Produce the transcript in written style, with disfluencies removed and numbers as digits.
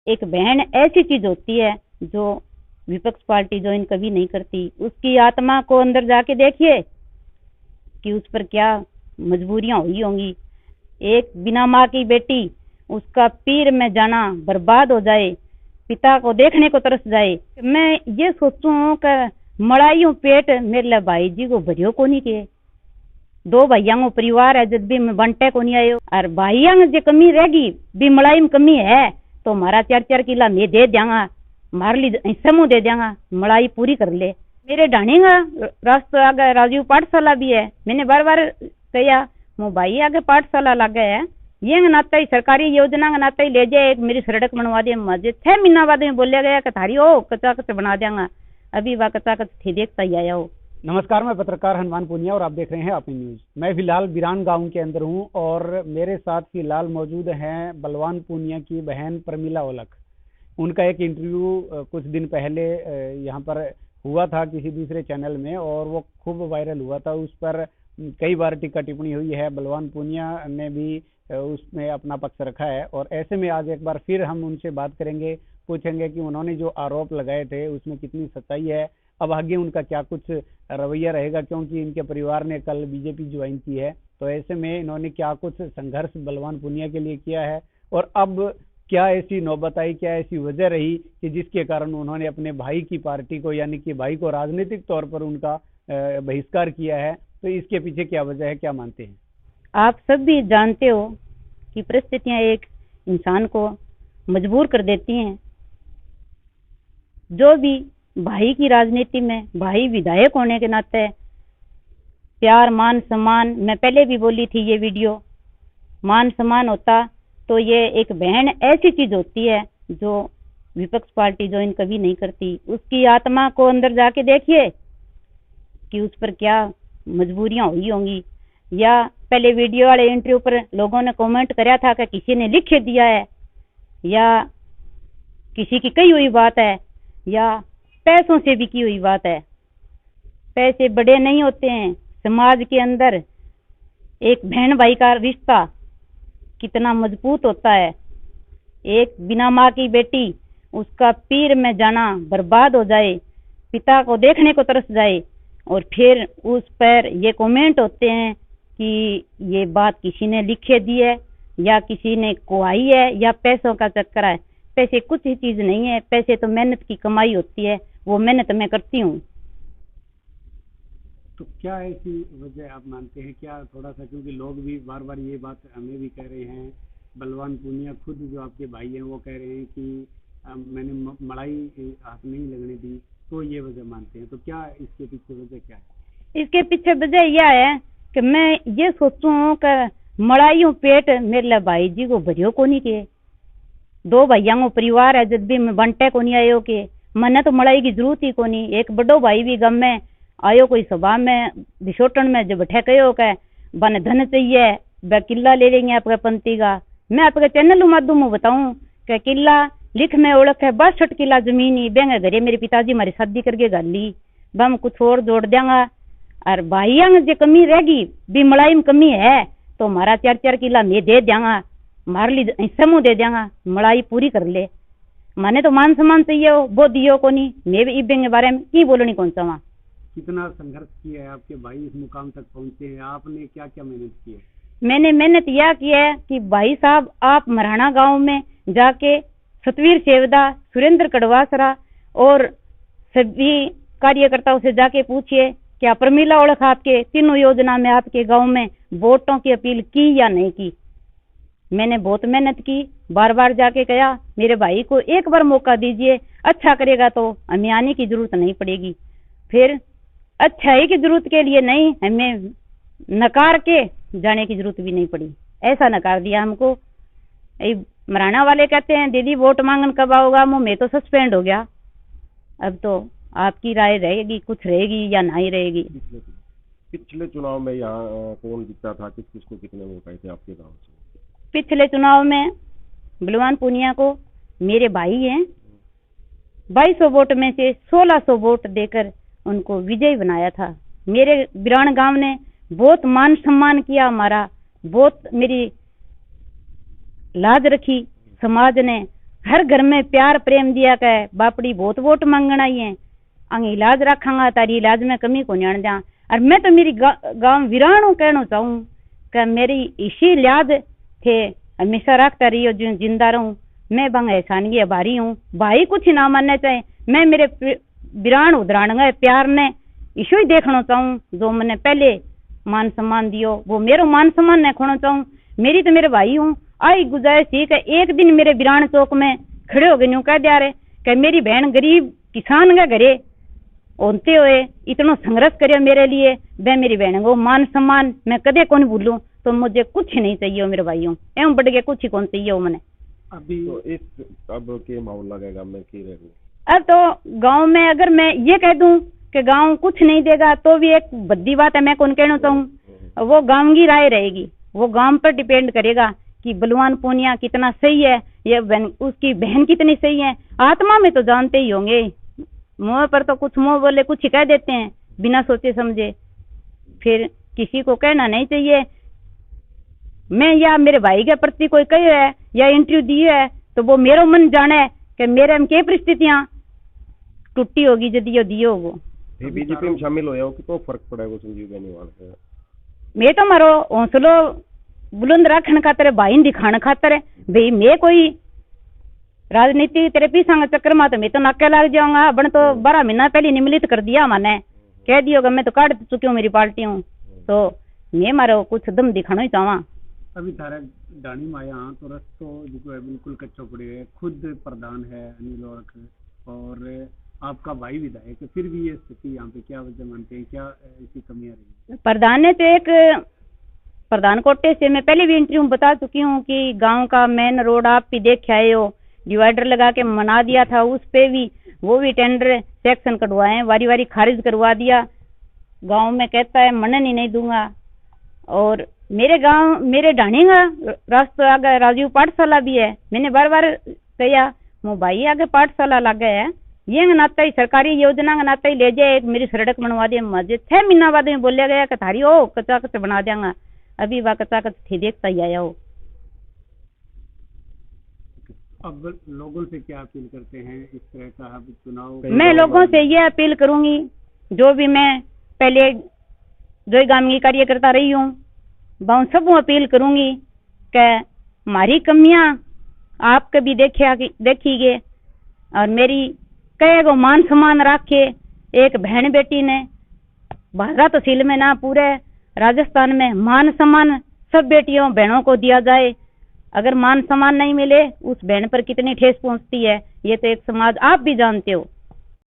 एक बहन ऐसी चीज होती है जो विपक्ष पार्टी ज्वाइन कभी नहीं करती। उसकी आत्मा को अंदर जाके देखिए कि उस पर क्या मजबूरियां हुई होंगी। एक बिना माँ की बेटी, उसका पीर में जाना बर्बाद हो जाए, पिता को देखने को तरस जाए। मैं ये सोचूं कि मड़ाइयों पेट मेरे भाई जी को भरियो को नहीं के। दो भाइयों को परिवार है, जब भी मैं बंटे को नहीं आयो और भाइयों जो कमी रहेगी भी मलाई में कमी है तो हमारा 4-4 किला मैं दे देंगा, मार ली समूह दे देंगा, मलाई पूरी कर ले। मेरे ढाणीगा रास्ता आगे राजीव पाठशाला भी है। मैंने बार बार कहा मो भाई आगे पाठशाला लागे है, ये नाता ही सरकारी योजना का नाता ही ले जाए, एक मेरी सड़क बनवा दे। मुझे 6 महीना बाद में बोलिया गया कि थारी ओ कच्चा कच्चा बना देंगा, अभी वह कच्चा कच्चा देखता ही आया हो। नमस्कार, मैं पत्रकार हनुमान पूनिया और आप देख रहे हैं अपनी न्यूज। मैं फिलहाल बिरान गांव के अंदर हूं और मेरे साथ फिलहाल मौजूद हैं बलवान पूनिया की बहन प्रमिला ओलख। उनका एक इंटरव्यू कुछ दिन पहले यहां पर हुआ था किसी दूसरे चैनल में और वो खूब वायरल हुआ था। उस पर कई बार टीका टिप्पणी हुई है, बलवान पूनिया ने भी उसमें अपना पक्ष रखा है। और ऐसे में आज एक बार फिर हम उनसे बात करेंगे, पूछेंगे कि उन्होंने जो आरोप लगाए थे उसमें कितनी सच्चाई है, अब आगे उनका क्या कुछ रवैया रहेगा, क्योंकि इनके परिवार ने कल बीजेपी ज्वाइन की है। तो ऐसे में इन्होंने क्या कुछ संघर्ष बलवान पूनिया के लिए किया है और अब क्या ऐसी नौबत आई, क्या ऐसी वजह रही कि जिसके कारण उन्होंने अपने भाई की पार्टी को, यानी कि भाई को राजनीतिक तौर पर उनका बहिष्कार किया है। तो इसके पीछे क्या वजह है, क्या मानते हैं? आप सब भी जानते हो कि परिस्थितियां एक इंसान को मजबूर कर देती हैं। जो भी भाई की राजनीति में, भाई विधायक होने के नाते प्यार मान सम्मान, मैं पहले भी बोली थी ये वीडियो, मान सम्मान होता तो ये एक बहन ऐसी चीज होती है जो विपक्ष पार्टी ज्वाइन कभी नहीं करती। उसकी आत्मा को अंदर जाके देखिए कि उस पर क्या मजबूरियां हुई होंगी। या पहले वीडियो वाले इंटरव्यू पर लोगों ने कमेंट कराया था कि किसी ने लिख दिया है या किसी की कही हुई बात है या पैसों से भी की हुई बात है। पैसे बड़े नहीं होते हैं। समाज के अंदर एक बहन भाई का रिश्ता कितना मजबूत होता है। एक बिना माँ की बेटी, उसका पीर में जाना बर्बाद हो जाए, पिता को देखने को तरस जाए और फिर उस पर ये कमेंट होते हैं कि ये बात किसी ने लिखे दी है या किसी ने कुहाई है या पैसों का चक्कर है। पैसे कुछ ही चीज नहीं है, पैसे तो मेहनत की कमाई होती है, वो मेहनत मैं करती हूँ। तो क्या ऐसी वजह आप मानते हैं, क्या थोड़ा सा, क्योंकि लोग भी बार बार ये बात हमें भी कह रहे हैं, बलवान पूनिया खुद जो आपके भाई हैं वो कह रहे हैं कि मैंने मड़ाई हाथ नहीं लगने दी, तो ये वजह मानते हैं। तो क्या इसके पीछे वजह क्या है? इसके पीछे वजह यह है कि मैं ये सोचूं कि मड़ाइयों पेट मेरे भाई जी को भरियो को नहीं के। दो भाइयों को परिवार है, जब भी मैं बंटे को नहीं आयो के मन्ने तो मड़ाई की जरूरत ही को नहीं। एक बड़ो भाई भी गम में आयो कोई सभा में विसोटन में जब बैठे कहो के बन धन चाहिए, वह किला ले लेंगे आपका पंथी का। मैं आपके चैनल माध्यम बताऊं कि किला लिख में ओळख है 62 किला जमीन ही बेंगे घरे मेरे पिताजी हमारी शादी करके घर ली, बम कुछ और जोड़ देंगा। और भाइयों जो कमी रहेगी भी मलाई में कमी है तो हमारा 4-4 किला मैं दे देंगा, मार ली समूह दे देंगा, मलाई पूरी कर ले। माने तो मान सम्मान चाहिए हो, वो दियो को नहीं। मैं भी इबेंगे बारे में की बोलनी कौन सा। कितना संघर्ष किया है आपके भाई इस मुकाम तक पहुंचे हैं, आपने क्या क्या मेहनत की है? मैंने मेहनत यह की है कि भाई साहब आप मराना गांव में जाके सतवीर सेवदा, सुरेंद्र कड़वासरा और सभी कार्यकर्ताओं से जाके पूछिए क्या प्रमिला ओलख आपके तीनों योजना में आपके गांव में वोटों की अपील की या नहीं की। मैंने बहुत मेहनत की, बार बार जाके कहा मेरे भाई को एक बार मौका दीजिए, अच्छा करेगा तो हमें आने की जरूरत नहीं पड़ेगी। फिर अच्छाई की जरूरत के लिए नहीं, हमें नकार के जाने की जरूरत भी नहीं पड़ी। ऐसा नकार दिया हमको। मराना वाले कहते हैं दीदी वोट मांगन कब आओगा, मैं तो सस्पेंड हो गया। अब तो आपकी राय रहेगी, कुछ रहेगी या नहीं रहेगी। पिछले चुनाव में यहाँ कौन जीता था, किस किस को कितने वोट आए थे आपके गांव से? पिछले चुनाव में बलवान पूनिया को मेरे भाई हैं 2200 वोट में से 1600 वोट देकर उनको विजयी बनाया था। मेरे बिरान गांव ने बहुत मान सम्मान किया, हमारा बहुत मेरी लाज रखी समाज ने। हर घर में प्यार प्रेम दिया कहे बापड़ी बहुत वोट मांगना ही है, अंग इलाज रखांगा तारी इलाज में कमी को जान जा। और मैं तो मेरी गांव वीराणु कहना चाहूँ कि मेरी इसी इलाज थे हमेशा रखता रही हो जो जिंदा रहूं। मैं बंग एहसान की आभारी हूँ। भाई कुछ ना मानने चाहे, मैं मेरे वीराण उधराण गए प्यार ने इसो ही देखना चाहूँ। जो मैंने पहले मान सम्मान दियो वो मेरो मान सम्मान ने खोना चाहूँ। मेरी तो मेरे भाई हूँ, आई गुजारिश थी कि एक दिन मेरे वीराण चौक में खड़े हो गए यूं कह दिया रे कि मेरी बहन गरीब किसान के घरे होते हुए इतना संघर्ष करे मेरे लिए, वह मेरी बहन को मान सम्मान मैं कदे कौन भूलूं। तो मुझे कुछ नहीं चाहिए मेरे भाइयों, एवं बढ़ के कुछ ही कौन चाहिए हो मैंने। अभी तो इस अब के माहौल लगेगा मैं की रही। अब तो गांव में अगर मैं ये कह दूं कि गांव कुछ नहीं देगा तो भी एक बद्दी बात है, मैं कौन कहना चाहूँ। वो गांव की राय रहेगी, वो गांव पर डिपेंड करेगा कि बलवान पूनिया कितना सही है या उसकी बहन कितनी सही है। आत्मा में तो जानते ही होंगे, मुंह पर तो कुछ मुंह बोले कुछ ही कह देते हैं बिना सोचे समझे। फिर किसी को कहना नहीं चाहिए। मैं या मेरे भाई के प्रति कोई कही है या इंटरव्यू दी है तो वो मेरो मन जाने कि मेरे में क्या परिस्थितियां टूटी होगी यदि यो दियो वो। बीजेपी में शामिल हो कि तो फर्क पड़ेगा संजीव बेनीवाल से। मैं तो मारो हौसलो बुलंद रखने खातर भाई दिखाने खातर भाई मैं कोई राजनीति तेरे पीछा चक्कर में तो मैं तो नाके लग जाऊंगा। बन तो 12 महीना पहले निम्नलित कर दिया मैंने, कह दियोगा मैं तो काट चुकी हूँ मेरी पार्टी हूँ। तो मैं मारो कुछ दम दिखाना ही चाहवा। अभी थारा डाणी माया तो रस्तो जो है बिल्कुल कच्चो पड़े है। खुद प्रधान है अनिल औरख और आपका भाई विधायक, फिर भी ये स्थिति यहाँ पे क्या वजह मानते हैं, क्या ऐसी कमियां रही? प्रधान ने तो एक प्रधान कोटे से मैं पहले भी इंटरव्यू में बता चुकी हूँ कि गांव का मेन रोड आप भी देख आए हो, डिवाइडर लगा के मना दिया था, उस पे भी वो भी टेंडर सेक्शन कटवाए, वारी वारी खारिज करवा दिया। गांव में कहता है मनन ही नहीं दूंगा। और मेरे गांव मेरे ढाणी का रास्ता आगे राजीव पाठशाला भी है, मैंने बार बार कहा मो भाई आगे पाठशाला लगे है, ये नाता ही सरकारी योजना का नाता ही ले जाए मेरी सड़क बनवा दे। मुझे 6 महीना बाद में बोलिया गया कि थारी ओ कच्चा कच्चा बना देंगे, अभी वह कच्चा कच्चा थी देखता ही आया हो। अब लोगों से क्या अपील करते हैं इस तरह का चुनाव? मैं लोगों से ये अपील करूंगी, जो भी मैं पहले जो गांव कार्यकर्ता रही हूँ वह सबको अपील करूंगी कि हमारी कमियां आप कभी देखिए और मेरी कई को मान सम्मान रखे। एक बहन बेटी ने भाजपा तहसील में ना पूरे राजस्थान में मान सम्मान सब बेटियों बहनों को दिया जाए। अगर मान सम्मान नहीं मिले उस बहन पर कितनी ठेस पहुंचती है ये तो एक समाज आप भी जानते हो।